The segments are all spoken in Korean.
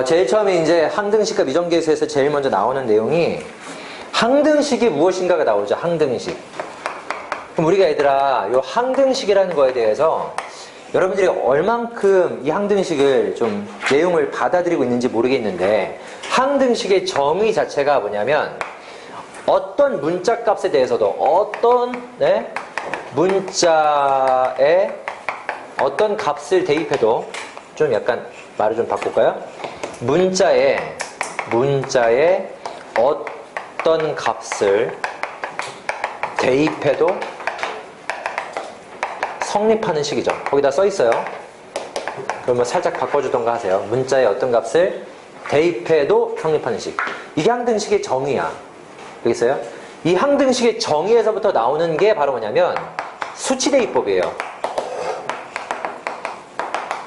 제일 처음에 이제 항등식과 미정계수에서 제일 먼저 나오는 내용이 항등식이 무엇인가가 나오죠. 항등식. 그럼 우리가 얘들아, 요 항등식이라는 거에 대해서 여러분들이 얼만큼 이 항등식을 좀 내용을 받아들이고 있는지 모르겠는데, 항등식의 정의 자체가 뭐냐면 어떤 문자 값에 대해서도 어떤 문자에 어떤 값을 대입해도, 좀 약간 말을 좀 바꿀까요? 문자에 어떤 값을 대입해도 성립하는 식이죠. 거기다 써 있어요. 그러면 살짝 바꿔주던가 하세요. 문자에 어떤 값을 대입해도 성립하는 식. 이게 항등식의 정의야. 여기 있어요? 이 항등식의 정의에서부터 나오는 게 바로 뭐냐면 수치대입법이에요.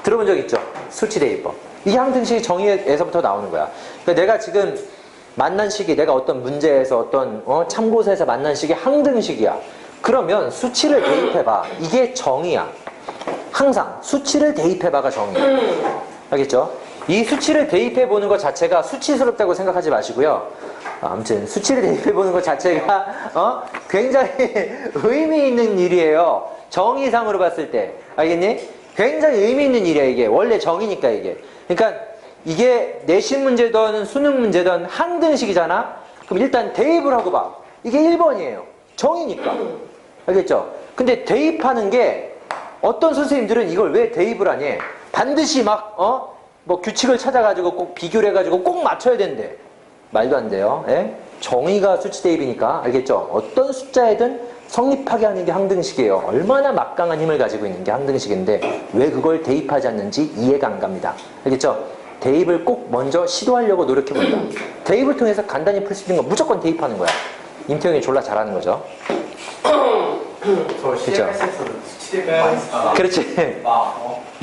들어본 적 있죠? 수치대입법. 이 항등식의 정의에서부터 나오는 거야. 그러니까 내가 지금 만난 식이, 내가 어떤 문제에서 어떤 참고서에서 만난 식이 항등식이야. 그러면 수치를 대입해봐. 이게 정의야. 항상 수치를 대입해봐가 정의야. 알겠죠? 이 수치를 대입해보는 것 자체가 수치스럽다고 생각하지 마시고요. 아무튼 수치를 대입해보는 것 자체가 굉장히 의미 있는 일이에요. 정의상으로 봤을 때. 알겠니? 굉장히 의미 있는 일이야. 이게 원래 정의니까 이게. 그러니까 이게 내신 문제든 수능 문제든 항등식이잖아. 그럼 일단 대입을 하고 봐. 이게 1번이에요. 정의니까. 알겠죠? 근데 대입하는 게 어떤 선생님들은 이걸 왜 대입을 하니? 반드시 막 뭐 규칙을 찾아가지고 꼭 비교를 해가지고 꼭 맞춰야 된대. 말도 안 돼요. 예? 정의가 수치 대입이니까. 알겠죠? 어떤 숫자에든 성립하게 하는 게 항등식이에요. 얼마나 막강한 힘을 가지고 있는 게 항등식인데 왜 그걸 대입하지 않는지 이해가 안 갑니다. 알겠죠? 대입을 꼭 먼저 시도하려고 노력해본다. 대입을 통해서 간단히 풀 수 있는 건 무조건 대입하는 거야. 임태형이 졸라 잘하는 거죠. 저 CMS에서 수치대입 그렇지.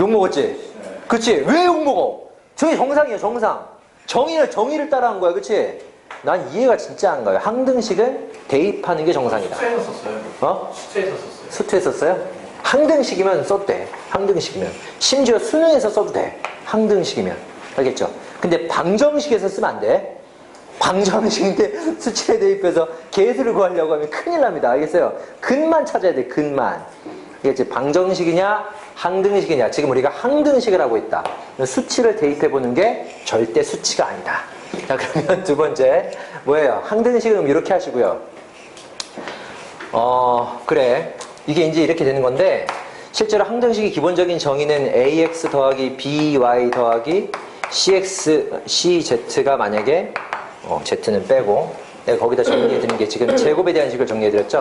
욕먹었지? 그치? 왜 욕먹어? 저게 정상이에요, 정상. 정의를 따라한 거야, 그치? 난 이해가 진짜 안 가요. 항등식은 대입하는 게 정상이다. 수투에서 썼어요. 수투에서 썼어요. 수투에서 썼어요? 항등식이면 써도 돼. 항등식이면. 심지어 수능에서 써도 돼. 항등식이면. 알겠죠? 근데 방정식에서 쓰면 안 돼. 방정식인데 수치에 대입해서 계수를 구하려고 하면 큰일 납니다. 알겠어요? 근만 찾아야 돼, 근만. 이게 방정식이냐 항등식이냐. 지금 우리가 항등식을 하고 있다. 수치를 대입해보는 게 절대 수치가 아니다. 자, 그러면 두 번째 뭐예요? 항등식은 이렇게 하시고요. 그래. 이게 이제 이렇게 되는 건데, 실제로 항등식의 기본적인 정의는 ax 더하기 by 더하기 cz가 만약에 z는 빼고, 내가 거기다 정리해드린 게 지금 제곱에 대한 식을 정리해드렸죠?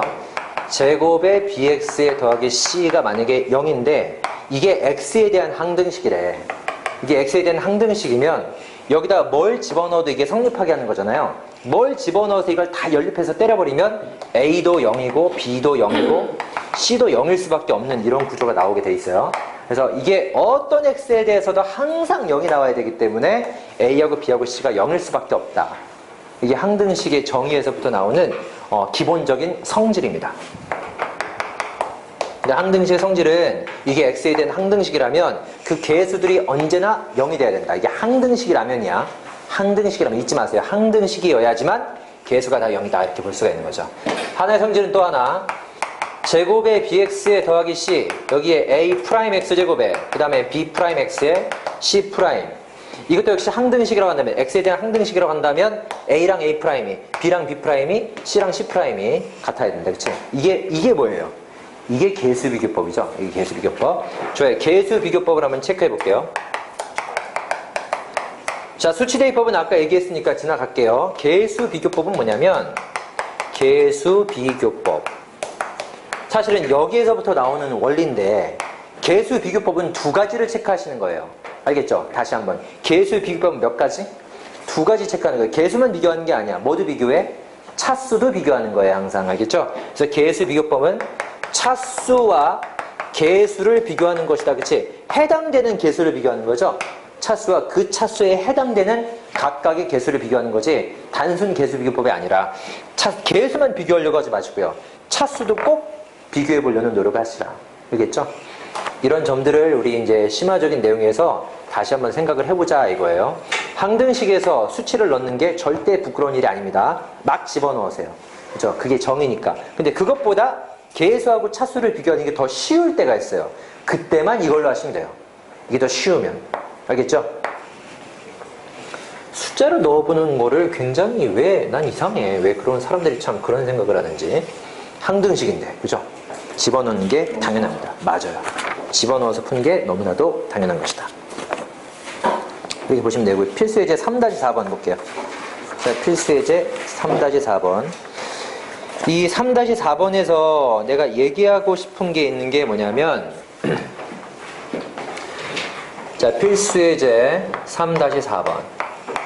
제곱에 bx에 더하기 c가 만약에 0인데 이게 x에 대한 항등식이래. 이게 x에 대한 항등식이면 여기다 뭘 집어넣어도 이게 성립하게 하는 거잖아요. 뭘 집어넣어서 이걸 다 연립해서 때려버리면 a도 0이고 b도 0이고 c도 0일 수밖에 없는 이런 구조가 나오게 돼 있어요. 그래서 이게 어떤 x에 대해서도 항상 0이 나와야 되기 때문에 a하고 b하고 c가 0일 수밖에 없다. 이게 항등식의 정의에서부터 나오는 기본적인 성질입니다. 근데 항등식의 성질은 이게 x에 대한 항등식이라면 그 계수들이 언제나 0이 돼야 된다. 이게 항등식이라면이야. 항등식이라면 잊지 마세요. 항등식이어야지만 계수가 다 0이다. 이렇게 볼 수가 있는 거죠. 하나의 성질은 또 하나. 제곱에 bx에 더하기 c, 여기에 a'x제곱에 그 다음에 b'x에 c'. 이것도 역시 항등식이라고 한다면, x에 대한 항등식이라고 한다면 a랑 a', b랑 b', c랑 c''이 같아야 된다. 그치? 이게 뭐예요? 이게 계수비교법이죠. 이게 계수비교법. 좋아요. 계수비교법을 한번 체크해 볼게요. 자, 수치대입법은 아까 얘기했으니까 지나갈게요. 계수비교법은 뭐냐면, 계수비교법. 사실은 여기에서부터 나오는 원리인데, 계수비교법은 두 가지를 체크하시는 거예요. 알겠죠? 다시 한번. 계수비교법은 몇 가지? 두 가지 체크하는 거예요. 계수만 비교하는 게 아니야. 뭐도 비교해? 차수도 비교하는 거예요. 항상. 알겠죠? 그래서 계수비교법은 차수와 계수를 비교하는 것이다. 그치? 해당되는 계수를 비교하는 거죠. 차수와 그 차수에 해당되는 각각의 계수를 비교하는 거지, 단순 계수비교법이 아니라 계수만 비교하려고 하지 마시고요. 차수도 꼭 비교해 보려는 노력을 하시라. 알겠죠? 이런 점들을 우리 이제 심화적인 내용에서 다시 한번 생각을 해보자 이거예요. 항등식에서 수치를 넣는 게 절대 부끄러운 일이 아닙니다. 막 집어넣으세요. 그죠? 그게 정이니까. 근데 그것보다 계수하고 차수를 비교하는 게 더 쉬울 때가 있어요. 그때만 이걸로 하시면 돼요. 이게 더 쉬우면. 알겠죠? 숫자로 넣어보는 거를 굉장히 난 이상해. 왜 그런 사람들이 참 그런 생각을 하는지. 항등식인데, 그죠? 집어넣는 게 당연합니다. 맞아요. 집어넣어서 푸는 게 너무나도 당연한 것이다. 여기 보시면 되고, 필수예제 3-4번 볼게요. 자, 필수예제 3-4번. 이 3-4번에서 내가 얘기하고 싶은 게 있는 게 뭐냐면, 자, 필수예제 3-4번.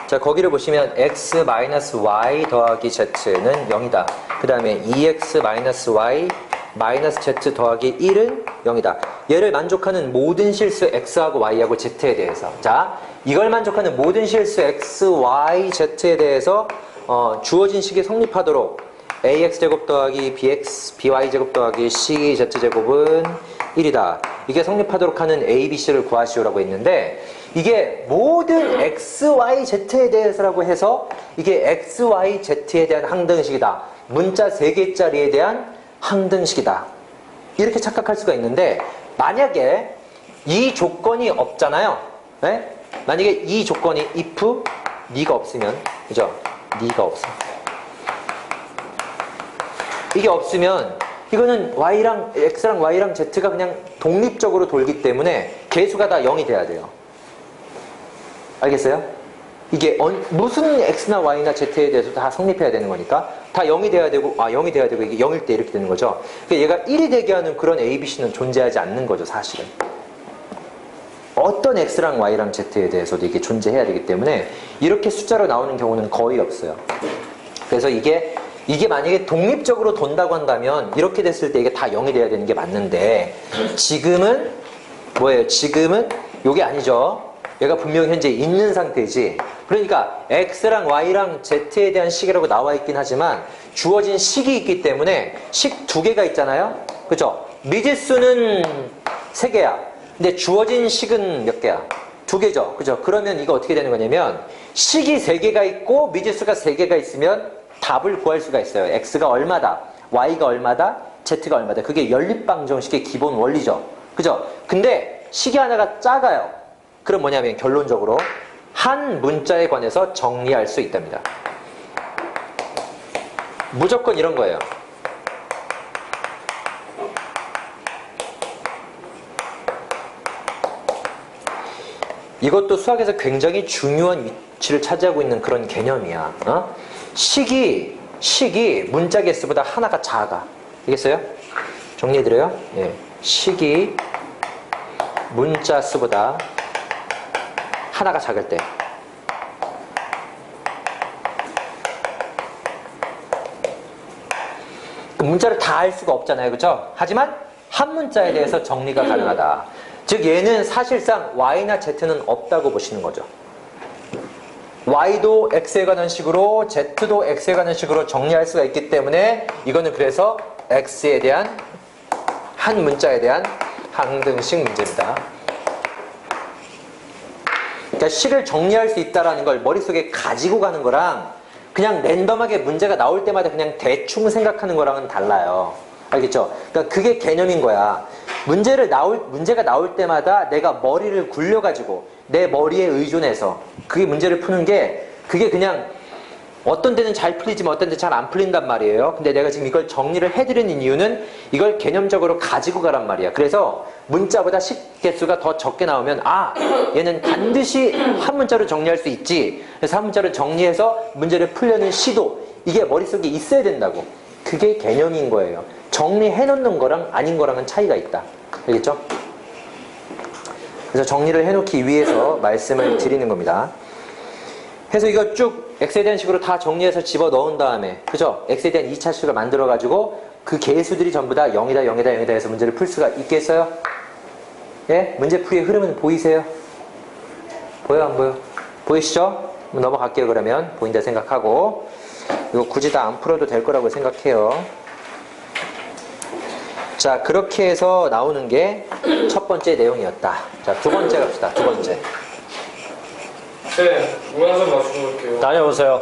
자, 거기를 보시면 x-y 더하기 z는 0이다. 그 다음에 2x-y z 더하기 1은 0이다. 얘를 만족하는 모든 실수 x하고 y하고 z에 대해서. 자, 이걸 만족하는 모든 실수 x, y, z에 대해서 주어진 식이 성립하도록 ax제곱 더하기 bx, by제곱 더하기 cz제곱은 1이다. 이게 성립하도록 하는 a, b, c를 구하시오라고 했는데 이게 모든 x, y, z에 대해서라고 해서 이게 x, y, z에 대한 항등식이다. 문자 3개짜리에 대한 항등식이다. 이렇게 착각할 수가 있는데 만약에 이 조건이 없잖아요. 네? 만약에 이 조건이 if 니가 없으면, 그죠? 니가 없어. 이게 없으면 이거는 y랑 x랑 y랑 z가 그냥 독립적으로 돌기 때문에 개수가 다 0이 돼야 돼요. 알겠어요? 이게 무슨 x나 y나 z에 대해서 다 성립해야 되는 거니까 다 0이 돼야 되고 0이 돼야 되고 이게 0일 때 이렇게 되는 거죠. 그러니까 얘가 1이 되게 하는 그런 a, b, c는 존재하지 않는 거죠, 사실은. 어떤 x랑 y랑 z에 대해서도 이게 존재해야 되기 때문에 이렇게 숫자로 나오는 경우는 거의 없어요. 그래서 이게 만약에 독립적으로 돈다고 한다면 이렇게 됐을 때 이게 다 0이 돼야 되는 게 맞는데 지금은 뭐예요? 지금은 이게 아니죠. 얘가 분명히 현재 있는 상태지. 그러니까 x랑 y랑 z에 대한 식이라고 나와 있긴 하지만 주어진 식이 있기 때문에 식 2개가 있잖아요. 그죠? 미지수는 3개야. 근데 주어진 식은 몇 개야? 2개죠. 그죠? 그러면 이거 어떻게 되는 거냐면 식이 3개가 있고 미지수가 3개가 있으면 답을 구할 수가 있어요. x가 얼마다, y가 얼마다, z가 얼마다. 그게 연립방정식의 기본 원리죠. 그죠? 근데 식이 하나가 작아요. 그럼 뭐냐면 결론적으로 한 문자에 관해서 정리할 수 있답니다. 무조건 이런 거예요. 이것도 수학에서 굉장히 중요한 위치를 차지하고 있는 그런 개념이야. 식이 문자 개수보다 하나가 작아. 알겠어요? 정리해드려요. 예. 식이 문자 수보다 하나가 작을 때. 그 문자를 다 알 수가 없잖아요. 그렇죠? 하지만 한 문자에 대해서 정리가 가능하다. 즉 얘는 사실상 y나 z는 없다고 보시는 거죠. y도 x에 관한 식으로 z도 x에 관한 식으로 정리할 수가 있기 때문에 이거는 그래서 x에 대한 한 문자에 대한 항등식 문제입니다. 그러니까 식을 정리할 수 있다는 걸 머릿속에 가지고 가는 거랑 그냥 랜덤하게 문제가 나올 때마다 그냥 대충 생각하는 거랑은 달라요. 알겠죠? 그러니까 그게 개념인 거야. 문제가 나올 때마다 내가 머리를 굴려가지고 내 머리에 의존해서 그게 문제를 푸는 게 그게 그냥 어떤 데는 잘 풀리지만 어떤 데는 잘 안 풀린단 말이에요. 근데 내가 지금 이걸 정리를 해드리는 이유는 이걸 개념적으로 가지고 가란 말이야. 그래서 문자보다 식 개수가 더 적게 나오면 얘는 반드시 한 문자로 정리할 수 있지. 그래서 한 문자로 정리해서 문제를 풀려는 시도 이게 머릿속에 있어야 된다고. 그게 개념인 거예요. 정리해놓는 거랑 아닌 거랑은 차이가 있다. 알겠죠? 그래서 정리를 해놓기 위해서 말씀을 드리는 겁니다. 그래서 이거 쭉 x에 대한 식으로 다 정리해서 집어넣은 다음에 그죠? x에 대한 2차식을 만들어가지고 그 개수들이 전부 다 0이다 0이다 0이다 해서 문제를 풀 수가 있겠어요? 예? 문제풀이의 흐름은 보이세요? 보여 안 보여? 보이시죠? 넘어갈게요. 그러면 보인다 생각하고 이거 굳이 다 안 풀어도 될 거라고 생각해요. 자, 그렇게 해서 나오는 게 첫 번째 내용이었다. 자, 두 번째 갑시다. 두 번째. 네, 물 한 잔 마시고 올게요. 다녀오세요.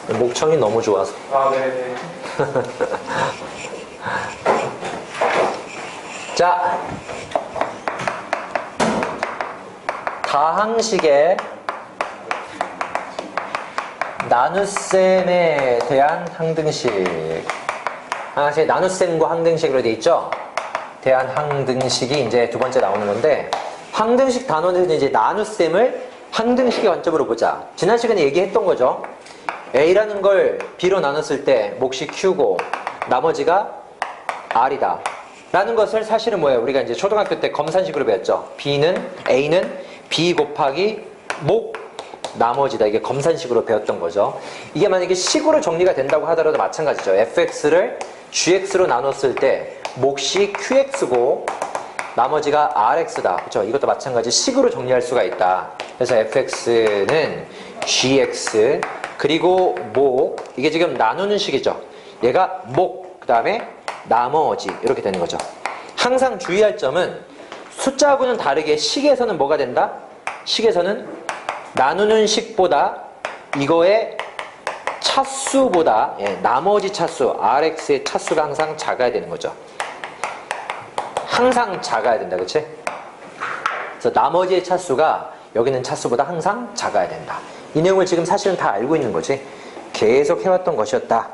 목청이 너무 좋아서. 아, 네네. 자, 다항식의 나눗셈에 대한 항등식. 나눗셈과 항등식으로 되어 있죠? 대한 항등식이 이제 두 번째 나오는 건데, 항등식 단원에서 이제 나눗셈을 항등식의 관점으로 보자. 지난 시간에 얘기했던 거죠. A라는 걸 B로 나눴을 때 몫이 Q고 나머지가 R이다. 라는 것을 사실은 뭐예요? 우리가 이제 초등학교 때 검산식으로 배웠죠. A는 B 곱하기 목 나머지다. 이게 검산식으로 배웠던 거죠. 이게 만약에 식으로 정리가 된다고 하더라도 마찬가지죠. fx를 gx로 나눴을 때 몫이 qx고 나머지가 rx다. 그렇죠? 이것도 마찬가지 식으로 정리할 수가 있다. 그래서 fx는 gx 그리고 목 이게 지금 나누는 식이죠. 얘가 목 그 다음에 나머지 이렇게 되는 거죠. 항상 주의할 점은 숫자하고는 다르게 식에서는 뭐가 된다? 식에서는 나누는 식보다 이거의 차수보다 나머지 차수 Rx의 차수가 항상 작아야 되는 거죠. 항상 작아야 된다. 그치? 그래서 나머지의 차수가 여기는 차수보다 항상 작아야 된다. 이 내용을 지금 사실은 다 알고 있는 거지. 계속 해왔던 것이었다.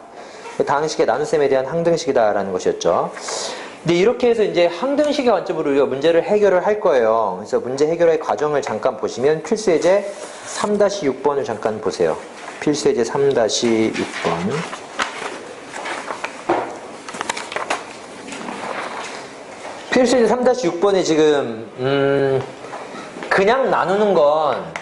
다항식의 나눗셈에 대한 항등식이다라는 것이었죠. 근데 이렇게 해서 이제 항등식의 관점으로 우리가 문제를 해결을 할 거예요. 그래서 문제 해결의 과정을 잠깐 보시면 필수예제 3-6번을 잠깐 보세요. 필수예제 3-6번. 필수예제 3-6번에 지금 그냥 나누는 건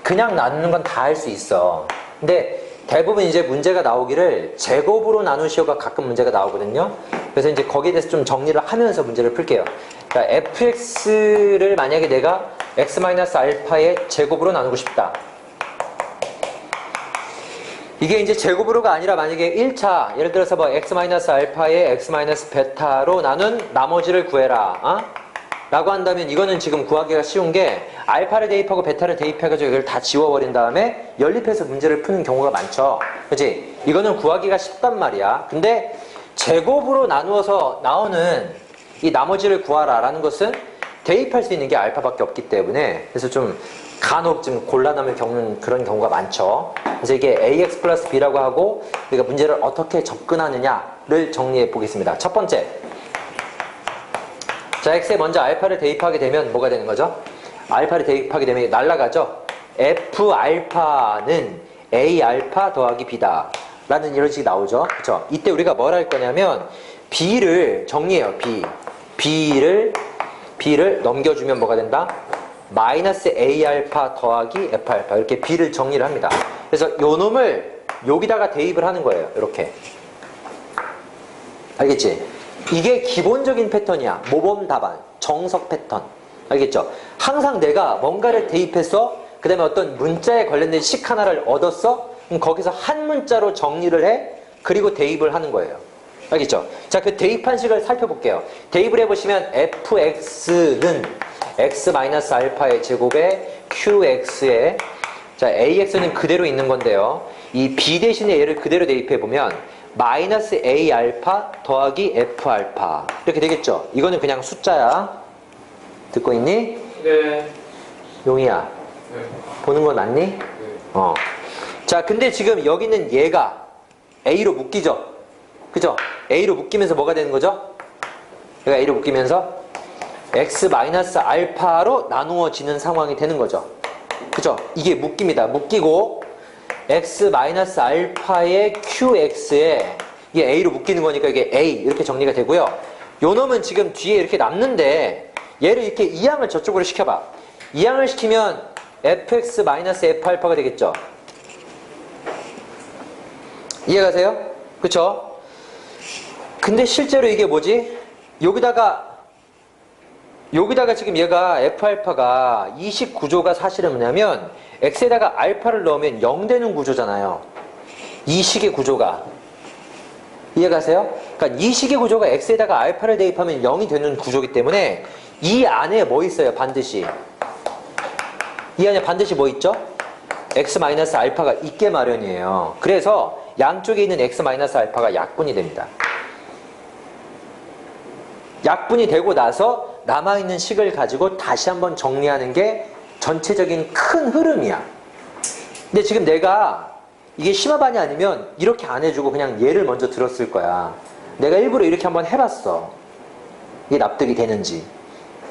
그냥 나누는 건 다 할 수 있어. 근데 대부분 이제 문제가 나오기를 제곱으로 나누시오가 가끔 문제가 나오거든요. 그래서 이제 거기에 대해서 좀 정리를 하면서 문제를 풀게요. 그러니까 fx를 만약에 내가 x-알파의 제곱으로 나누고 싶다. 이게 이제 제곱으로가 아니라 만약에 1차, 예를 들어서 뭐 x-알파의 x-베타로 나눈 나머지를 구해라. 라고 한다면 이거는 지금 구하기가 쉬운 게 알파를 대입하고 베타를 대입해가지고 이걸 다 지워버린 다음에 연립해서 문제를 푸는 경우가 많죠. 그치? 이거는 구하기가 쉽단 말이야. 근데 제곱으로 나누어서 나오는 이 나머지를 구하라 라는 것은 대입할 수 있는 게 알파밖에 없기 때문에 그래서 좀 간혹 좀 곤란함을 겪는 그런 경우가 많죠. 그래서 이게 ax 플러스 b라고 하고 우리가 문제를 어떻게 접근하느냐를 정리해 보겠습니다. 첫 번째. 자, x에 먼저 알파를 대입하게 되면 뭐가 되는 거죠? 알파를 대입하게 되면 날아가죠? f알파는 a알파 더하기 b다. 라는 이런 식이 나오죠? 그쵸? 이때 우리가 뭘 할 거냐면 b를 정리해요. b를 넘겨주면 뭐가 된다? 마이너스 a알파 더하기 f알파 이렇게 b를 정리를 합니다. 그래서 요 놈을 여기다가 대입을 하는 거예요. 이렇게. 알겠지? 이게 기본적인 패턴이야. 모범 답안, 정석 패턴. 알겠죠? 항상 내가 뭔가를 대입해서 그 다음에 어떤 문자에 관련된 식 하나를 얻었어? 그럼 거기서 한 문자로 정리를 해. 그리고 대입을 하는 거예요. 알겠죠? 자, 그 대입한 식을 살펴볼게요. 대입을 해보시면 fx는 x-알파의 제곱에 qx에 자, ax는 그대로 있는 건데요. 이 b 대신에 얘를 그대로 대입해보면 마이너스 a알파 더하기 f알파 이렇게 되겠죠? 이거는 그냥 숫자야. 듣고 있니? 네. 용이야. 네. 보는 건 맞니? 네. 자, 근데 지금 여기는 얘가 a로 묶이죠? 그죠? a로 묶이면서 뭐가 되는 거죠? 얘가 a로 묶이면서 x-알파로 나누어지는 상황이 되는 거죠. 그죠? 이게 묶입니다. 묶이고 x-알파의 qx에 이게 a로 묶이는 거니까 이게 a 이렇게 정리가 되고요. 요 놈은 지금 뒤에 이렇게 남는데 얘를 이렇게 이항을 저쪽으로 시켜봐. 이항을 시키면 fx-f알파가 되겠죠. 이해가세요? 그쵸? 근데 실제로 이게 뭐지? 여기다가 지금 얘가 f알파가 이 식 구조가 사실은 뭐냐면 x에다가 알파를 넣으면 0 되는 구조잖아요. 이 식의 구조가. 이해가세요? 그러니까 이 식의 구조가 x에다가 알파를 대입하면 0이 되는 구조이기 때문에 이 안에 뭐 있어요? 반드시. 이 안에 반드시 뭐 있죠? x-알파가 있게 마련이에요. 그래서 양쪽에 있는 x-알파가 약분이 됩니다. 약분이 되고 나서 남아있는 식을 가지고 다시 한번 정리하는 게 전체적인 큰 흐름이야. 근데 지금 내가 이게 심화반이 아니면 이렇게 안 해주고 그냥 얘를 먼저 들었을 거야. 내가 일부러 이렇게 한번 해봤어. 이게 납득이 되는지.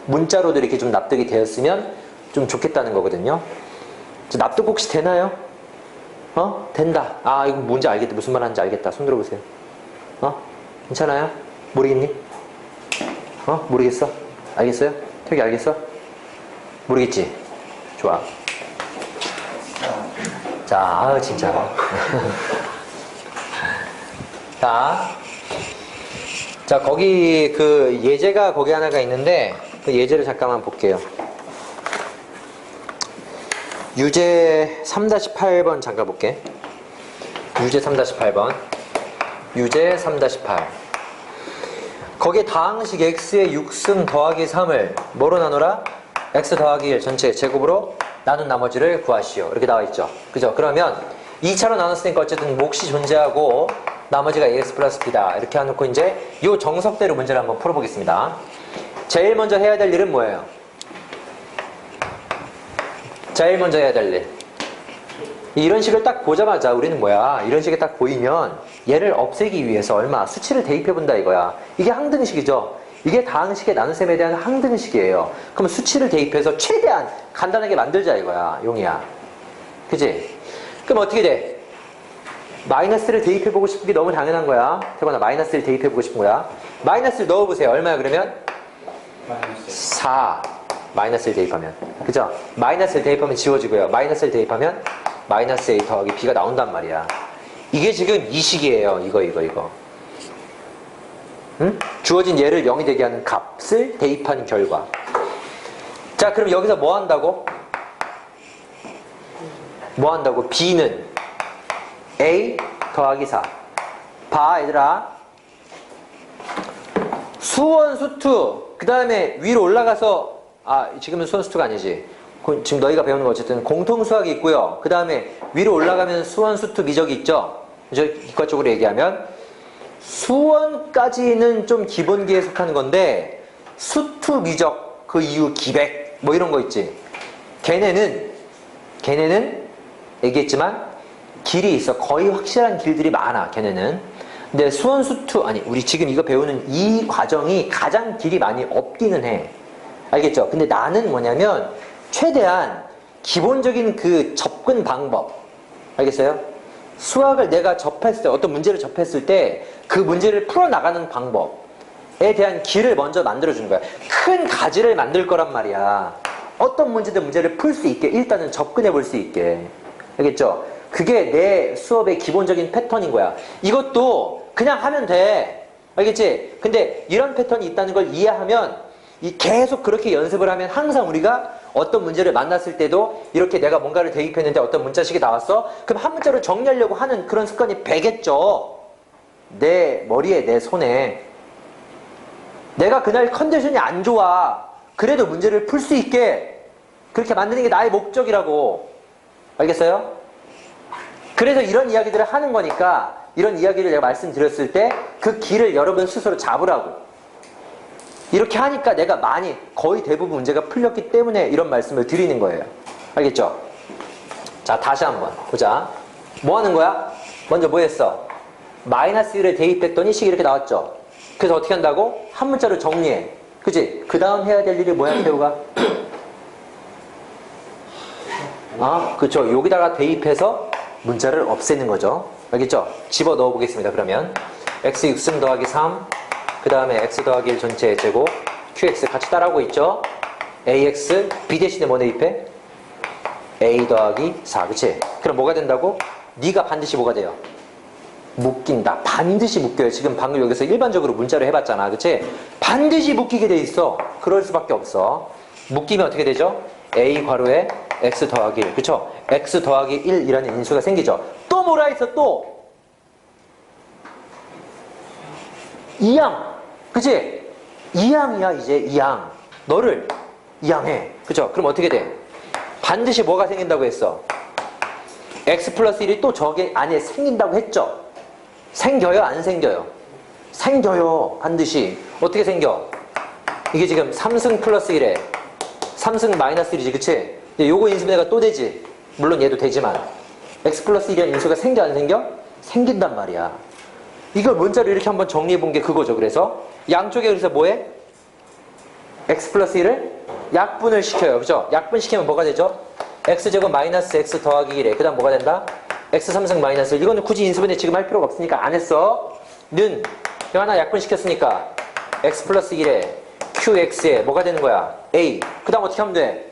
문자로도 이렇게 좀 납득이 되었으면 좀 좋겠다는 거거든요. 납득 혹시 되나요? 된다. 아, 이거 뭔지 알겠다. 무슨 말 하는지 알겠다. 손 들어보세요. 괜찮아요? 모르겠니? 모르겠어? 알겠어요? 태욱이 알겠어? 모르겠지? 좋아. 자, 진짜. 자, 거기 그 예제가 거기 하나가 있는데 그 예제를 잠깐만 볼게요. 유제 3-8번 잠깐 볼게. 유제 3-8번. 유제 3-8. 거기에 다항식 x의 6승 더하기 3을 뭐로 나누라? x 더하기 1 전체 제곱으로 나눈 나머지를 구하시오. 이렇게 나와 있죠. 그죠? 그러면 2차로 나눴으니까 어쨌든 몫이 존재하고 나머지가 ax 플러스 b다. 이렇게 해놓고 이제 이 정석대로 문제를 한번 풀어보겠습니다. 제일 먼저 해야 될 일은 뭐예요? 제일 먼저 해야 될 일. 이런 식을 딱 보자마자 우리는 뭐야? 이런 식이 딱 보이면 얘를 없애기 위해서 얼마? 수치를 대입해본다 이거야. 이게 항등식이죠? 이게 다항식의 나눗셈에 대한 항등식이에요. 그럼 수치를 대입해서 최대한 간단하게 만들자 이거야. 용이야. 그치? 그럼 어떻게 돼? 마이너스를 대입해보고 싶은 게 너무 당연한 거야. 태권아 마이너스를 대입해보고 싶은 거야. 마이너스를 넣어보세요. 얼마야 그러면? 4. 마이너스를 대입하면. 그죠? 마이너스를 대입하면 지워지고요. 마이너스를 대입하면 마이너스 A 더하기 B가 나온단 말이야. 이게 지금 이 식이에요. 이거. 응? 주어진 얘를 0이 되게 하는 값을 대입한 결과. 자, 그럼 여기서 뭐 한다고? 뭐 한다고? B는 A 더하기 4. 봐, 얘들아. 수원, 수투. 그 다음에 위로 올라가서, 지금은 수원, 수투가 아니지. 지금 너희가 배우는 거 어쨌든 공통수학이 있고요. 그 다음에 위로 올라가면 수원, 수투, 미적이 있죠. 그죠? 이과적으로 얘기하면. 수원까지는 좀 기본기에 속하는 건데, 수투, 미적, 그 이후 기백, 뭐 이런 거 있지. 걔네는 얘기했지만, 길이 있어. 거의 확실한 길들이 많아, 걔네는. 근데 수원, 수투, 우리 지금 이거 배우는 이 과정이 가장 길이 많이 없기는 해. 알겠죠? 근데 나는 뭐냐면, 최대한 기본적인 그 접근 방법. 알겠어요? 수학을 내가 접했을 때, 어떤 문제를 접했을 때, 그 문제를 풀어나가는 방법에 대한 길을 먼저 만들어주는 거야. 큰 가지를 만들 거란 말이야. 어떤 문제든 문제를 풀 수 있게, 일단은 접근해 볼 수 있게. 알겠죠? 그게 내 수업의 기본적인 패턴인 거야. 이것도 그냥 하면 돼. 알겠지? 근데 이런 패턴이 있다는 걸 이해하면 계속 그렇게 연습을 하면 항상 우리가 어떤 문제를 만났을 때도 이렇게 내가 뭔가를 대입했는데 어떤 문자식이 나왔어? 그럼 한 문자로 정리하려고 하는 그런 습관이 배겠죠. 내 머리에, 내 손에. 내가 그날 컨디션이 안 좋아. 그래도 문제를 풀 수 있게 그렇게 만드는 게 나의 목적이라고. 알겠어요? 그래서 이런 이야기들을 하는 거니까 이런 이야기를 내가 말씀드렸을 때 그 길을 여러분 스스로 잡으라고. 이렇게 하니까 내가 거의 대부분 문제가 풀렸기 때문에 이런 말씀을 드리는 거예요. 알겠죠? 자, 다시 한번 보자. 뭐 하는 거야? 먼저 뭐 했어? 마이너스 1을 대입했더니 식이 이렇게 나왔죠? 그래서 어떻게 한다고? 한 문자로 정리해. 그치? 그 다음 해야 될 일이 뭐야, 태우가? 그쵸. 여기다가 대입해서 문자를 없애는 거죠. 알겠죠? 집어 넣어 보겠습니다. 그러면 x 6승 더하기 3, 그 다음에 x 더하기 1 전체 제곱, qx 같이 따라하고 있죠? ax, b 대신에 뭐 대입해? a 더하기 4, 그치? 그럼 뭐가 된다고? 네가 반드시 뭐가 돼요? 묶인다. 반드시 묶여요. 지금 방금 여기서 일반적으로 문자로 해봤잖아. 그치? 반드시 묶이게 돼 있어. 그럴 수밖에 없어. 묶이면 어떻게 되죠? a 괄호에 x 더하기 1. 그쵸? x 더하기 1이라는 인수가 생기죠. 또 뭐라 했어? 또 2항. 그치? 2항이야 이제 2항. 너를 이항해. 그죠? 그럼 어떻게 돼? 반드시 뭐가 생긴다고 했어? x 플러스 1이 또 저게 안에 생긴다고 했죠? 생겨요? 안 생겨요? 생겨요. 반드시. 어떻게 생겨? 이게 지금 3승 플러스 1에 3승 마이너스 1이지. 그치? 요거 인수분해가 또 되지. 물론 얘도 되지만 x 플러스 1이라는 인수가 생겨 안 생겨? 생긴단 말이야. 이걸 문자로 이렇게 한번 정리해 본 게 그거죠. 그래서 양쪽에 그래서 뭐해? x 플러스 1을 약분을 시켜요. 그죠? 약분시키면 뭐가 되죠? x제곱 마이너스 x 더하기 1에 그 다음 뭐가 된다? x 3승 마이너스 1. 이거는 굳이 인수분해 지금 할 필요가 없으니까 안 했어. 는 이거 하나 약분시켰으니까 x 플러스 1에 qx에 뭐가 되는 거야? a. 그 다음 어떻게 하면 돼?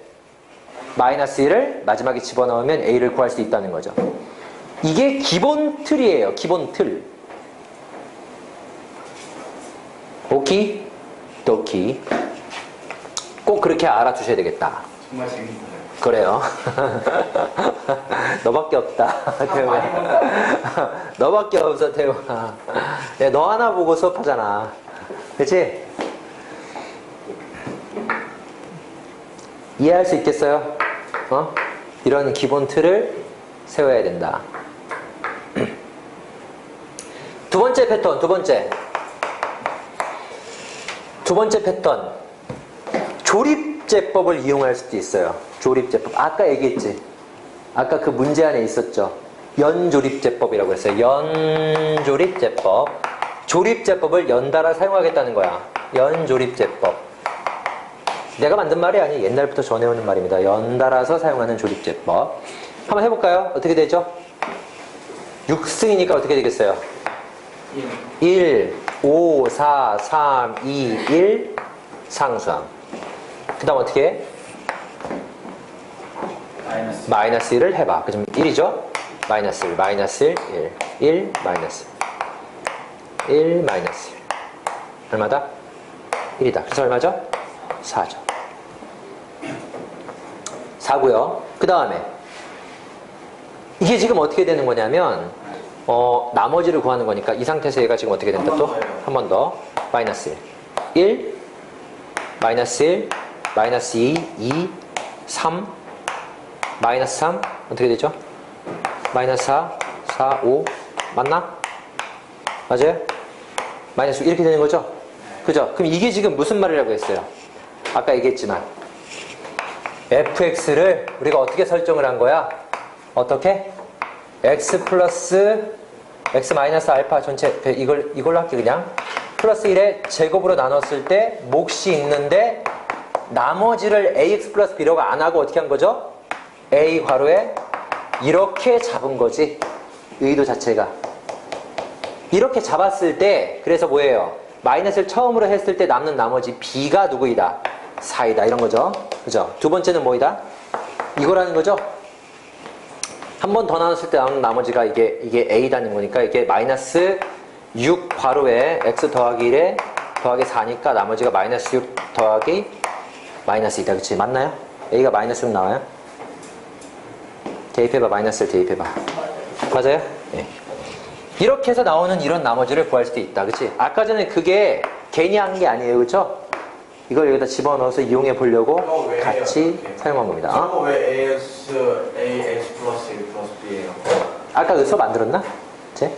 마이너스 1을 마지막에 집어넣으면 a를 구할 수 있다는 거죠. 이게 기본 틀이에요. 기본 틀. 오키? 도키. 꼭 그렇게 알아두셔야 되겠다. 정말 재밌어요. 그래요. 너밖에 없다. 태우야. 너밖에 없어, 태우야. 너 하나 보고 수업하잖아. 그치? 이해할 수 있겠어요? 이런 기본 틀을 세워야 된다. 두 번째 패턴, 두 번째 패턴. 조립제법을 이용할 수도 있어요. 조립제법. 아까 얘기했지. 아까 그 문제 안에 있었죠. 연조립제법이라고 했어요. 연조립제법. 조립제법을 연달아 사용하겠다는 거야. 연조립제법. 내가 만든 말이 아니에요. 옛날부터 전해오는 말입니다. 연달아서 사용하는 조립제법. 한번 해볼까요? 어떻게 되죠? 6승이니까 어떻게 되겠어요? 1, 5, 4, 3, 2, 1 상수항. 그 다음 어떻게 해? 마이너스 1을 해봐. 그럼 1이죠? 마이너스 1, 마이너스 1, 1, 마이너스 1, 마이너스 1. 얼마다? 1이다. 그래서 얼마죠? 4죠. 4고요. 그 다음에 이게 지금 어떻게 되는 거냐면 나머지를 구하는 거니까 이 상태에서 얘가 지금 어떻게 된다 또? 한 번 더. 마이너스 1. 1, 마이너스 1, 마이너스 2, 2, 3, 마이너스 3. 어떻게 되죠? 마이너스 4, 4, 5. 맞나? 맞아요? 마이너스 5 이렇게 되는 거죠? 그죠? 그럼 이게 지금 무슨 말이라고 했어요? 아까 얘기했지만 fx를 우리가 어떻게 설정을 한 거야? 어떻게? x 플러스 x 마이너스 알파 전체 이걸로 할게 그냥 플러스 1에 제곱으로 나눴을 때 몫이 있는데 나머지를 ax 플러스 b라고 안 하고 어떻게 한 거죠? a 괄호에 이렇게 잡은 거지. 의도 자체가 이렇게 잡았을 때 그래서 뭐예요? 마이너스를 처음으로 했을 때 남는 나머지 b가 누구이다? 4이다 이런 거죠. 그죠? 두 번째는 뭐이다? 이거라는 거죠. 한 번 더 나눴을 때 남는 나머지가 이게 a다는 거니까 이게 마이너스 6 괄호에 x 더하기 1에 더하기 4니까 나머지가 마이너스 6 더하기 마이너스 2다. 그치? 맞나요? a가 마이너스 6 나와요? 대입해봐. 마이너스를 대입해봐. 맞아요? 네. 이렇게 해서 나오는 이런 나머지를 구할 수도 있다. 그치? 아까 전에 그게 괜히 한 게 아니에요. 그쵸? 이걸 여기다 집어넣어서 이용해 보려고 같이 사용한 겁니다. 저거 왜 ax 플러스 1 플러스 b예요? 아까 그 수업 만들었나? 제?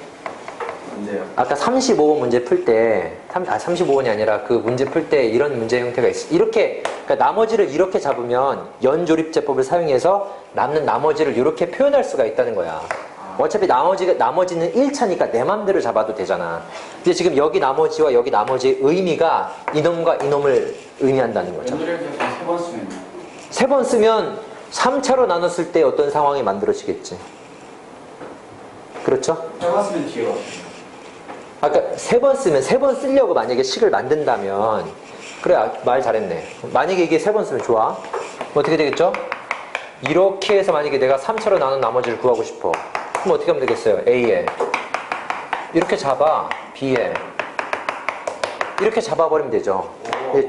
문제요. 아까 35번 문제 풀 때, 35번이 아니라 그 문제 풀 때 이런 문제 형태가 있어. 이렇게, 그러니까 나머지를 이렇게 잡으면 연조립제법을 사용해서 남는 나머지를 이렇게 표현할 수가 있다는 거야. 어차피 나머지는 1차니까 내 맘대로 잡아도 되잖아. 근데 지금 여기 나머지와 여기 나머지의 의미가 이놈과 이놈을 의미한다는 거죠. 연조립제법 3번 쓰면 세 번 쓰면 3차로 나눴을 때 어떤 상황이 만들어지겠지. 그렇죠? 3번 쓰면 뒤에 어떻게 아까 세 번 쓰면 세 번 쓰려고 만약에 식을 만든다면 그래 말 잘했네. 만약에 이게 세 번 쓰면 좋아. 어떻게 되겠죠? 이렇게 해서 만약에 내가 3차로 나눈 나머지를 구하고 싶어. 그럼 어떻게 하면 되겠어요? A에 이렇게 잡아. B에 이렇게 잡아버리면 되죠.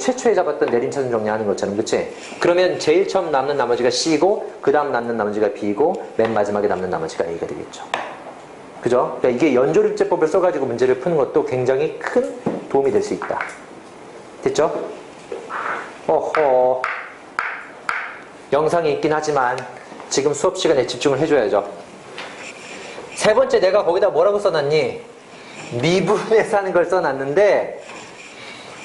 최초에 잡았던 내림차순 정리하는 것처럼. 그치? 그러면 제일 처음 남는 나머지가 C고 그 다음 남는 나머지가 B고 맨 마지막에 남는 나머지가 A가 되겠죠. 그죠? 그러니까 이게 연조립제법을 써가지고 문제를 푸는 것도 굉장히 큰 도움이 될 수 있다. 됐죠? 어허. 영상이 있긴 하지만 지금 수업 시간에 집중을 해줘야죠. 세 번째 내가 거기다 뭐라고 써놨니? 미분에서 하는 걸 써놨는데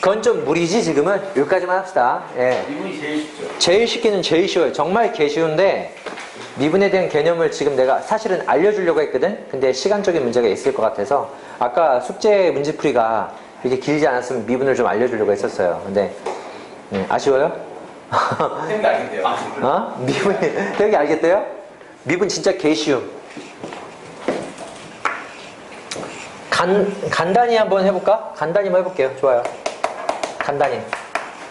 그건 좀 무리지 지금은? 여기까지만 합시다. 예. 이분이 제일 쉽죠. 제일 쉽기는 제일 쉬워요. 정말 개 쉬운데 미분에 대한 개념을 지금 내가 사실은 알려주려고 했거든? 근데 시간적인 문제가 있을 것 같아서 아까 숙제 문제풀이가 이게 길지 않았으면 미분을 좀 알려주려고 했었어요. 근데 아쉬워요? 쌤도 알겠대요. 어? 미분, 되게 알겠대요? 미분 진짜 개 쉬움. 간단히 한번 해볼까? 간단히 한번 해볼게요. 좋아요. 간단히.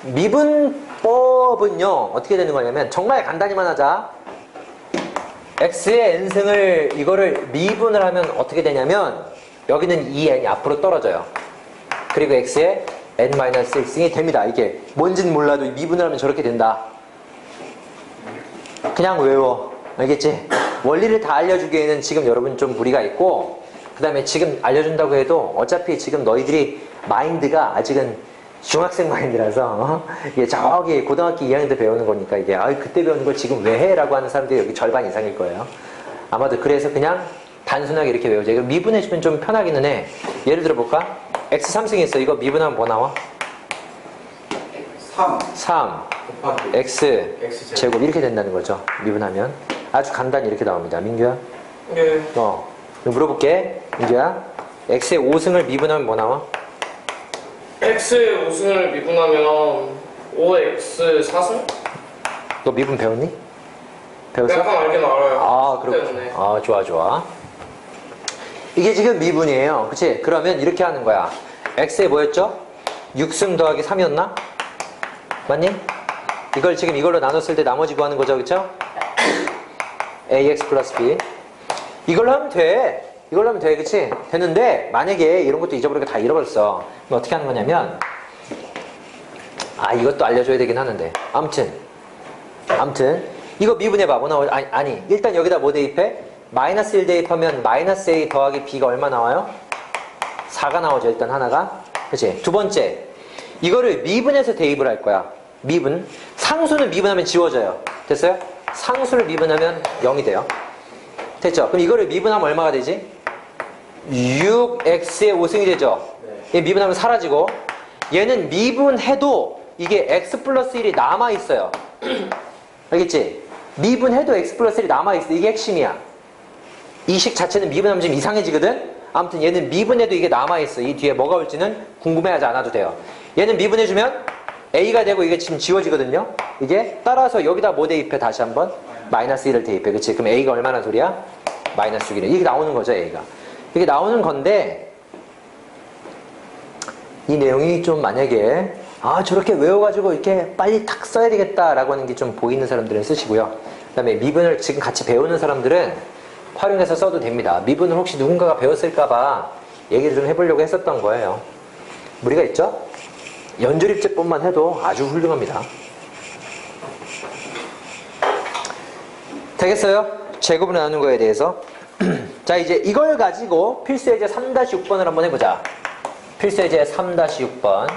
미분법은요, 어떻게 되는 거냐면, 정말 간단히만 하자. x의 n승을, 이거를 미분을 하면 어떻게 되냐면, 여기는 2n이 앞으로 떨어져요. 그리고 x의 n-x승이 됩니다. 이게 뭔진 몰라도 미분을 하면 저렇게 된다. 그냥 외워. 알겠지? 원리를 다 알려주기에는 지금 여러분 좀 무리가 있고, 그 다음에 지금 알려준다고 해도 어차피 지금 너희들이 마인드가 아직은 중학생 마인드라서 이게 저기 고등학교 2학년 때 배우는 거니까 이게 그때 배우는 걸 지금 왜 해? 라고 하는 사람들이 여기 절반 이상일 거예요. 아마도 그래서 그냥 단순하게 이렇게 외우자. 이거 미분해주면 좀 편하기는 해. 예를 들어 볼까? x 3승이 있어. 이거 미분하면 뭐 나와? 3 곱하기 x 제곱 이렇게 된다는 거죠. 미분하면 아주 간단히 이렇게 나옵니다. 민규야? 예. 물어볼게. 민규야, x의 5승을 미분하면 뭐 나와? x의 5승을 미분하면 5x 4승? 너 미분 배웠니? 배웠어? 약간 알긴 알아요. 아, 그렇구나. 아, 좋아, 좋아. 이게 지금 미분이에요. 그치? 그러면 이렇게 하는 거야. x에 뭐였죠? 6승 더하기 3이었나? 맞니? 이걸 지금 이걸로 나눴을 때 나머지 구하는 거죠. 그쵸? ax 플러스 b. 이걸로 하면 돼. 이걸로 하면 돼. 그치? 되는데, 만약에 이런 것도 잊어버리고 다 잃어버렸어. 그럼 어떻게 하는 거냐면, 이것도 알려줘야 되긴 하는데. 아무튼, 이거 미분해봐. 뭐 나와? 아니. 일단 여기다 뭐 대입해? 마이너스 1 대입하면 마이너스 a 더하기 b가 얼마 나와요? 4가 나오죠. 일단 하나가. 그치? 두 번째, 이거를 미분해서 대입을 할 거야. 미분. 상수는 미분하면 지워져요. 됐어요? 상수를 미분하면 0이 돼요. 됐죠? 그럼 이거를 미분하면 얼마가 되지? 6x의 5승이 되죠? 얘 미분하면 사라지고, 얘는 미분해도 이게 x 플러스 1이 남아있어요. 알겠지? 미분해도 x 플러스 1이 남아있어. 이게 핵심이야. 이 식 자체는 미분하면 좀 이상해지거든? 아무튼 얘는 미분해도 이게 남아있어. 이 뒤에 뭐가 올지는 궁금해하지 않아도 돼요. 얘는 미분해주면 a가 되고 이게 지금 지워지거든요? 이게 따라서 여기다 뭐 대입해? 다시 한번 마이너스 1을 대입해. 그치? 그럼 a가 얼마나 소리야? 마이너스 6이래. 이게 나오는 거죠, a가. 이게 나오는 건데, 이 내용이 좀 만약에 저렇게 외워가지고 이렇게 빨리 탁 써야 되겠다라고 하는 게 좀 보이는 사람들은 쓰시고요. 그 다음에 미분을 지금 같이 배우는 사람들은 활용해서 써도 됩니다. 미분을 혹시 누군가가 배웠을까봐 얘기를 좀 해보려고 했었던 거예요. 무리가 있죠? 연조립제법만 해도 아주 훌륭합니다. 되겠어요? 제곱을 나누는 거에 대해서. 자, 이제 이걸 가지고 필수예제 3-6번을 한번 해보자. 필수예제 3-6번.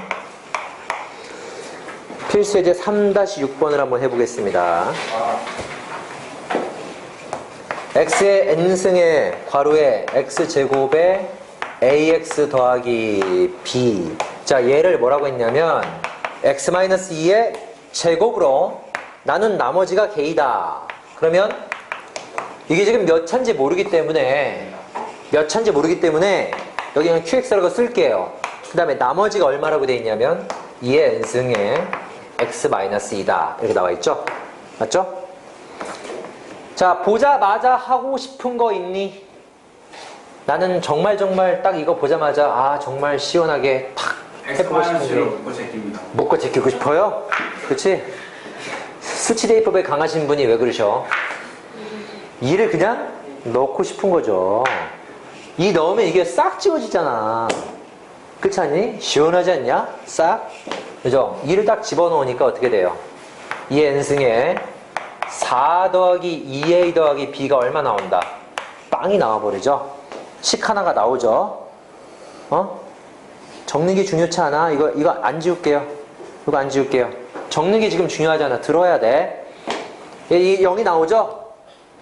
필수예제 3-6번을 한번 해보겠습니다. x의 n승의 괄호에 x제곱에 ax 더하기 b. 자, 얘를 뭐라고 했냐면 x-2의 제곱으로 나눈 나머지가 k다. 그러면 이게 지금 몇 차인지 모르기 때문에 여기는 qx라고 쓸게요. 그 다음에 나머지가 얼마라고 되어 있냐면 2의 n승의 x-2다. 이렇게 나와 있죠? 맞죠? 자, 보자마자 하고 싶은 거 있니? 나는 정말 딱 이거 보자마자 정말 시원하게 탁 해보고 싶은 게 묶어 제낍니다. 묶어 제끼고 싶어요? 그치? 수치대입법에 강하신 분이 왜 그러셔? 이를 그냥 넣고 싶은 거죠. 이 넣으면 이게 싹 지워지잖아. 그렇지 않니? 시원하지 않냐? 싹? 그죠? 이를 딱 집어넣으니까 어떻게 돼요? 2의 n승에 4 더하기 2a 더하기 b가 얼마 나온다? 빵이 나와버리죠? 식 하나가 나오죠? 적는 게 중요치 않아? 이거 안 지울게요. 이거 안 지울게요. 적는 게 지금 중요하잖아. 들어야 돼. 이 0이 나오죠?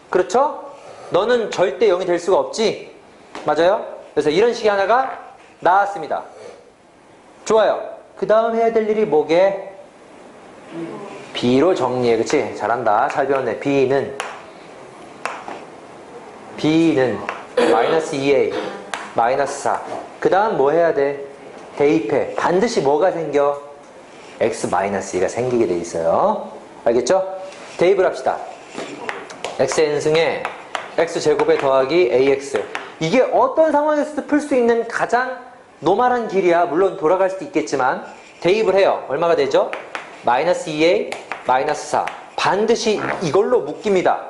그렇죠? 너는 절대 0이 될 수가 없지? 맞아요? 그래서 이런 식이 하나가 나왔습니다. 좋아요. 그 다음 해야 될 일이 뭐게? B로 정리해. 그치? 잘한다. 잘 배웠네. B는 마이너스 2A 마이너스 4. 그 다음 뭐 해야 돼? 대입해. 반드시 뭐가 생겨? X-2가 생기게 돼 있어요. 알겠죠? 대입을 합시다. Xn승에 X제곱에 더하기 AX. 이게 어떤 상황에서도 풀 수 있는 가장 노멀한 길이야. 물론 돌아갈 수도 있겠지만 대입을 해요. 얼마가 되죠? 마이너스 2A 마이너스 4. 반드시 이걸로 묶입니다.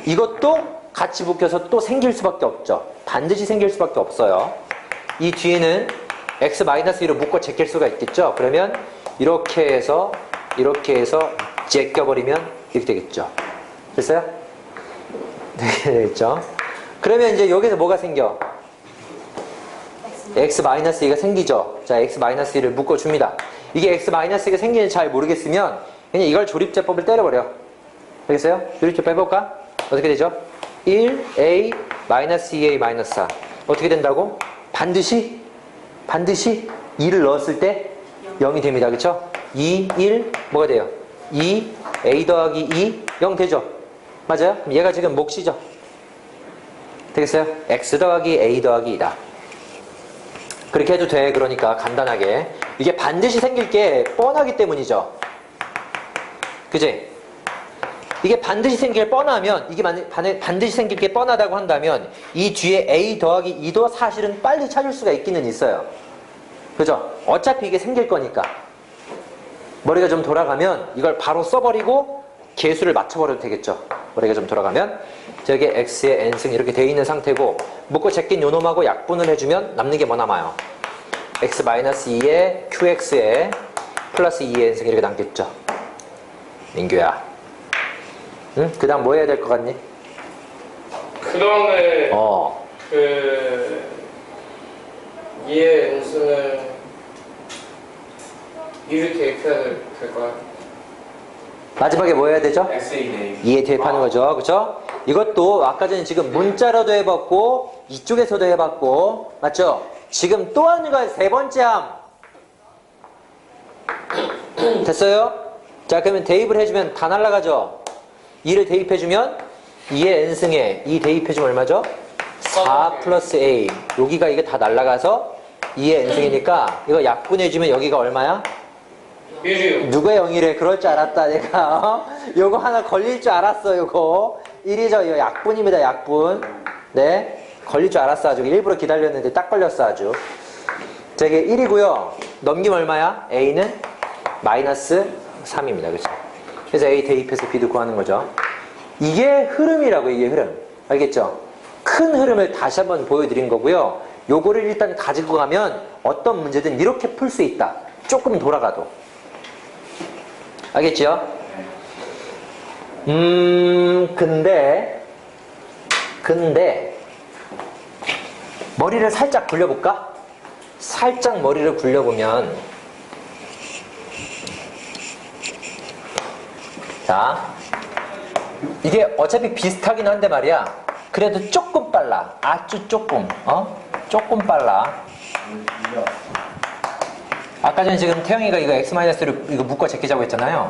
이것도 같이 묶여서 또 생길 수밖에 없죠. 반드시 생길 수밖에 없어요. 이 뒤에는 X-2로 묶어 제낄 수가 있겠죠. 그러면 이렇게 해서 제껴버리면 이렇게 되겠죠. 됐어요? 네, 되겠죠. 그러면 이제 여기서 뭐가 생겨? X-2가 생기죠. 자, X-2를 묶어줍니다. 이게 X-2가 생기는지 잘 모르겠으면 그냥 이걸 조립제법을 때려버려. 알겠어요? 조립제법 해볼까? 어떻게 되죠? 1A 마이너스 2A 마이너스 4. 어떻게 된다고? 반드시 2를 넣었을 때 0이 됩니다. 그쵸? 2, 1 뭐가 돼요? 2, A 더하기 2, 0 되죠? 맞아요? 그럼 얘가 지금 몫이죠? 되겠어요? X 더하기 A 더하기 2다. 그렇게 해도 돼. 그러니까 간단하게. 이게 반드시 생길 게 뻔하기 때문이죠. 그치? 이게 반드시 생길 게 뻔하면, 이게 반드시 생길 게 뻔하다고 한다면 이 뒤에 A 더하기 2도 사실은 빨리 찾을 수가 있기는 있어요. 그죠? 어차피 이게 생길 거니까. 머리가 좀 돌아가면 이걸 바로 써버리고 계수를 맞춰버려도 되겠죠. 머리가 좀 돌아가면 저기 X의 N승 이렇게 돼 있는 상태고 묶고 제낀 요놈하고 약분을 해주면 남는 게 뭐 남아요? X-2에 QX에 플러스 2의 N승 이렇게 남겠죠. 민규야. 응? 그 다음 뭐 해야 될 것 같니? 그 다음에 그 2의 N승을 2를 대입해야 될까요? 마지막에 뭐 해야 되죠? X-A 이에 대입하는 거죠. 그쵸? 이것도 아까 전에 지금 문자로도 해봤고 이쪽에서도 해봤고 맞죠? 지금 또 하는 거야. 세 번째 함. 됐어요? 자 그러면 대입을 해주면 다 날라가죠? 2를 대입해주면 2의 n승에 2 대입해주면 얼마죠? 4 플러스 a. 여기가 이게 다 날라가서 2의 n승이니까 이거 약분해주면 여기가 얼마야? 누가 0이래? 그럴 줄 알았다 내가. 요거 하나 걸릴 줄 알았어. 요거 1이죠. 이거 약분입니다. 약분. 네, 걸릴 줄 알았어. 아주 일부러 기다렸는데 딱 걸렸어. 아주. 자 이게 1이고요 넘기면 얼마야? a는 마이너스 3입니다. 그렇죠? 그래서 a 대입해서 b도 구하는 거죠. 이게 흐름이라고. 이게 흐름. 알겠죠? 큰 흐름을 다시 한번 보여드린 거고요. 요거를 일단 가지고 가면 어떤 문제든 이렇게 풀 수 있다. 조금 돌아가도. 알겠죠? 근데 머리를 살짝 굴려볼까? 살짝 머리를 굴려보면 자 이게 어차피 비슷하긴 한데 말이야. 그래도 조금 빨라. 아주 조금 조금 빨라. 아까 전에 지금 태영이가 이거 X-를 이거 묶어 제끼자고 했잖아요.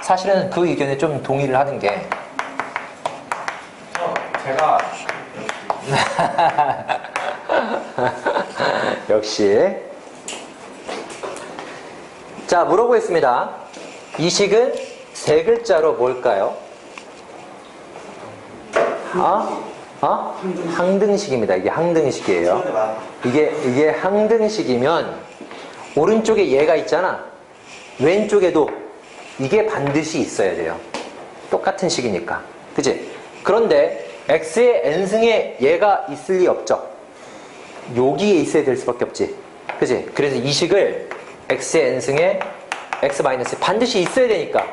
사실은 그 의견에 좀 동의를 하는 게 제가 역시. 자 물어보겠습니다. 이 식은 세 글자로 뭘까요? 항등식입니다. 이게 항등식이에요. 이게 항등식이면 오른쪽에 얘가 있잖아. 왼쪽에도 이게 반드시 있어야 돼요. 똑같은 식이니까. 그치? 그런데 X의 N승에 얘가 있을 리 없죠. 여기에 있어야 될 수밖에 없지. 그치? 그래서 이 식을 X의 N승에 X- 반드시 있어야 되니까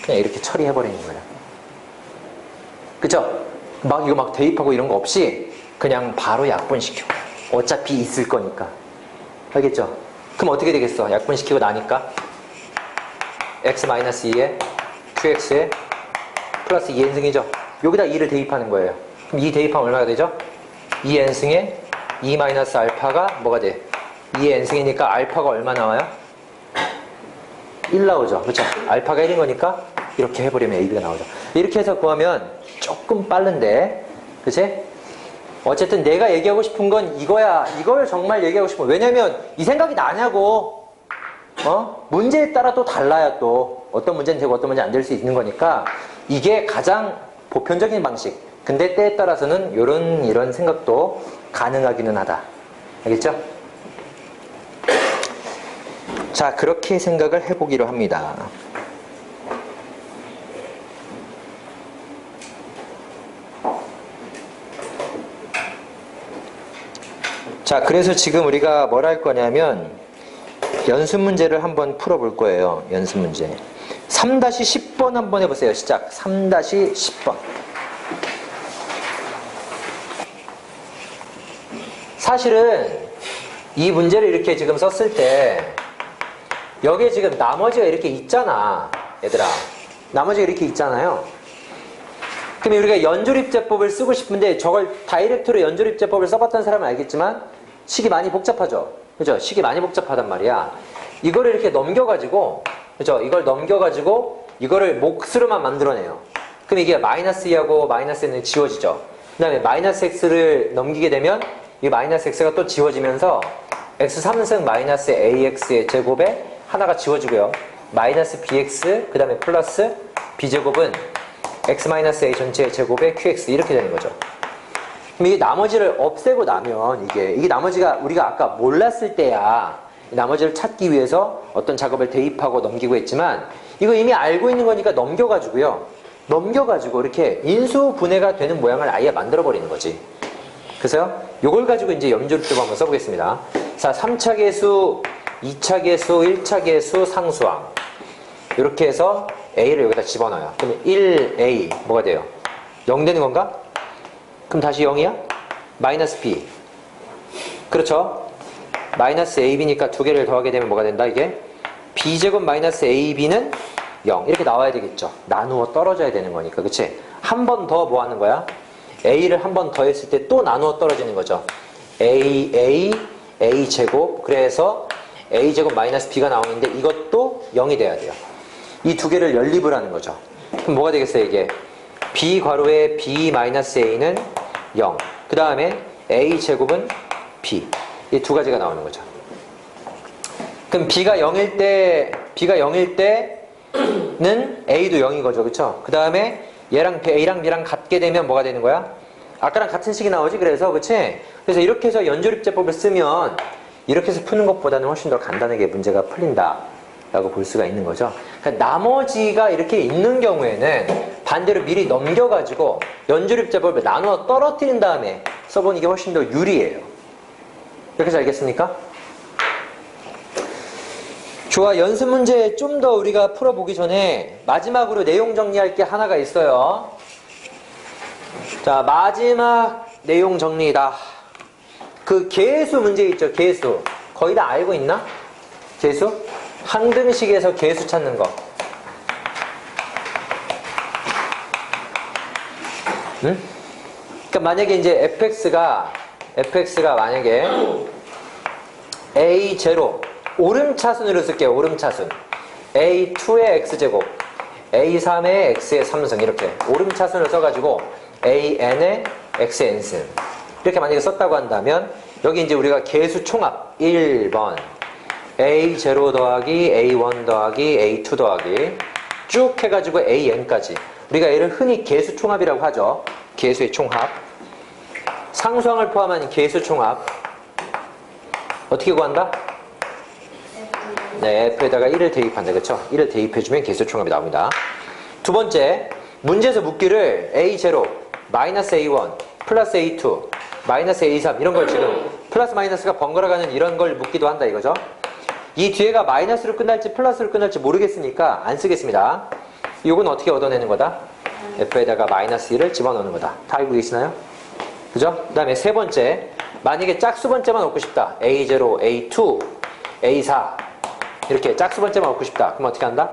그냥 이렇게 처리해버리는 거예요. 그쵸? 이거 막 대입하고 이런 거 없이 그냥 바로 약분시켜. 어차피 있을 거니까. 알겠죠? 그럼 어떻게 되겠어? 약분시키고 나니까 x-2에 qx에 플러스 2n승이죠. 여기다 2를 대입하는 거예요. 그럼 2 대입하면 얼마가 되죠? 2n승에 2 마이너스 알파가 뭐가 돼? 2n승이니까 알파가 얼마 나와요? 1 나오죠. 그렇죠? 알파가 1인 거니까 이렇게 해버리면 AB가 나오죠. 이렇게 해서 구하면 조금 빠른데, 그치? 어쨌든 내가 얘기하고 싶은 건 이거야. 이걸 정말 얘기하고 싶어. 왜냐면 이 생각이 나냐고. 문제에 따라 또 달라요. 또 어떤 문제는 되고 어떤 문제 안 될 수 있는 거니까 이게 가장 보편적인 방식. 근데 때에 따라서는 이런 생각도 가능하기는 하다. 알겠죠? 자, 그렇게 생각을 해보기로 합니다. 자, 그래서 지금 우리가 뭘 할 거냐면 연습 문제를 한번 풀어볼 거예요. 연습 문제 3-10번 한번 해보세요. 시작. 3-10번. 사실은 이 문제를 이렇게 지금 썼을 때 여기에 지금 나머지가 이렇게 있잖아. 얘들아, 나머지가 이렇게 있잖아요. 그럼 우리가 연조립제법을 쓰고 싶은데 저걸 다이렉트로 연조립제법을 써봤던 사람은 알겠지만 식이 많이 복잡하죠. 그죠? 식이 많이 복잡하단 말이야. 이거를 이렇게 넘겨가지고, 그죠? 이걸 넘겨가지고 이거를 몫으로만 만들어내요. 그럼 이게 마이너스 2하고 마이너스 n은 지워지죠. 그 다음에 마이너스 x를 넘기게 되면 이 마이너스 x가 또 지워지면서 x3승 마이너스 ax의 제곱에 하나가 지워지고요. 마이너스 bx 그 다음에 플러스 b제곱은 x-a 전체의 제곱에 qx 이렇게 되는 거죠. 그럼 이 나머지를 없애고 나면 이게 나머지가 우리가 아까 몰랐을 때야 이 나머지를 찾기 위해서 어떤 작업을 대입하고 넘기고 했지만 이거 이미 알고 있는 거니까 넘겨가지고요. 넘겨가지고 이렇게 인수분해가 되는 모양을 아예 만들어 버리는 거지. 그래서요. 요걸 가지고 이제 연조립제법 한번 써보겠습니다. 자, 3차 계수, 2차 계수, 1차 계수 상수항. 이렇게 해서 A를 여기다 집어넣어요. 그러면 1A 뭐가 돼요? 0 되는 건가? 그럼 다시 0이야? 마이너스 B. 그렇죠? 마이너스 AB니까 두 개를 더하게 되면 뭐가 된다 이게? B제곱 마이너스 AB는 0 이렇게 나와야 되겠죠. 나누어 떨어져야 되는 거니까. 그치? 한 번 더 뭐 하는 거야? A를 한 번 더 했을 때 또 나누어 떨어지는 거죠. A제곱 그래서 A제곱 마이너스 B가 나오는데 이것도 0이 돼야 돼요. 이 두 개를 연립을 하는 거죠. 그럼 뭐가 되겠어요 이게? B 괄호에 B 마이너스 A는 0. 그 다음에 A제곱은 B. 이 두 가지가 나오는 거죠. 그럼 B가 0일 때는 A도 0인 거죠. 그쵸? 그 다음에 얘랑 A랑 B랑 같게 되면 뭐가 되는 거야? 아까랑 같은 식이 나오지. 그래서 그치? 그래서 이렇게 해서 연조립제법을 쓰면 이렇게 해서 푸는 것보다는 훨씬 더 간단하게 문제가 풀린다 라고 볼 수가 있는 거죠. 그러니까 나머지가 이렇게 있는 경우에는 반대로 미리 넘겨가지고 연조립제법을 나누어 떨어뜨린 다음에 써보는 게 훨씬 더 유리해요. 이렇게 해서 알겠습니까? 좋아. 연습 문제 좀 더 우리가 풀어보기 전에 마지막으로 내용 정리할 게 하나가 있어요. 자, 마지막 내용 정리다. 그 계수 문제 있죠. 계수. 거의 다 알고 있나? 계수? 항등식에서 계수 찾는 거. 응? 그러니까 만약에 이제 fx가 만약에 a0 오름차순으로 쓸게요. 오름차순. a2의 x제곱, a3의 x의 3승 이렇게 오름차순을 써가지고 an의 x의 n승 이렇게 만약에 썼다고 한다면 여기 이제 우리가 계수 총합 1번 a0 더하기 a1 더하기 a2 더하기 쭉 해가지고 an까지 우리가 얘를 흔히 계수 총합이라고 하죠. 계수의 총합. 상수항을 포함한 계수 총합 어떻게 구한다? 네, F에다가 1을 대입한다. 그쵸? 1을 대입해주면 계수 총합이 나옵니다. 두 번째, 문제에서 묻기를 A0, 마이너스 A1, 플러스 A2, 마이너스 A3 이런 걸 지금 플러스 마이너스가 번갈아가는 이런 걸 묻기도 한다 이거죠. 이 뒤에가 마이너스로 끝날지 플러스로 끝날지 모르겠으니까 안 쓰겠습니다. 이건 어떻게 얻어내는 거다? F에다가 마이너스 1을 집어넣는 거다. 다 알고 계시나요? 그죠? 그 다음에 세 번째, 만약에 짝수 번째만 얻고 싶다. A0, A2, A4 이렇게 짝수 번째만 얻고 싶다. 그럼 어떻게 한다?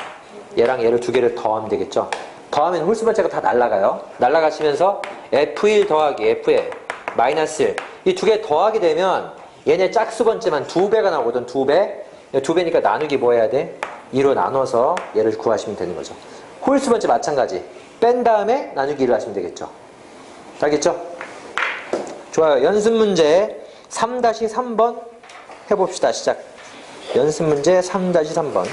얘랑 얘를 두 개를 더하면 되겠죠. 더하면 홀수 번째가 다 날아가요. 날아가시면서 F1 더하기 F1 마이너스 1. 이 두 개 더하게 되면 얘네 짝수 번째만 2배가 나오거든. 2배. 2배니까 나누기 뭐 해야 돼? 2로 나눠서 얘를 구하시면 되는 거죠. 홀수 번째 마찬가지. 뺀 다음에 나누기 1을 하시면 되겠죠. 알겠죠? 좋아요. 연습 문제 3-3번 해봅시다. 시작. 연습 문제 3-3번.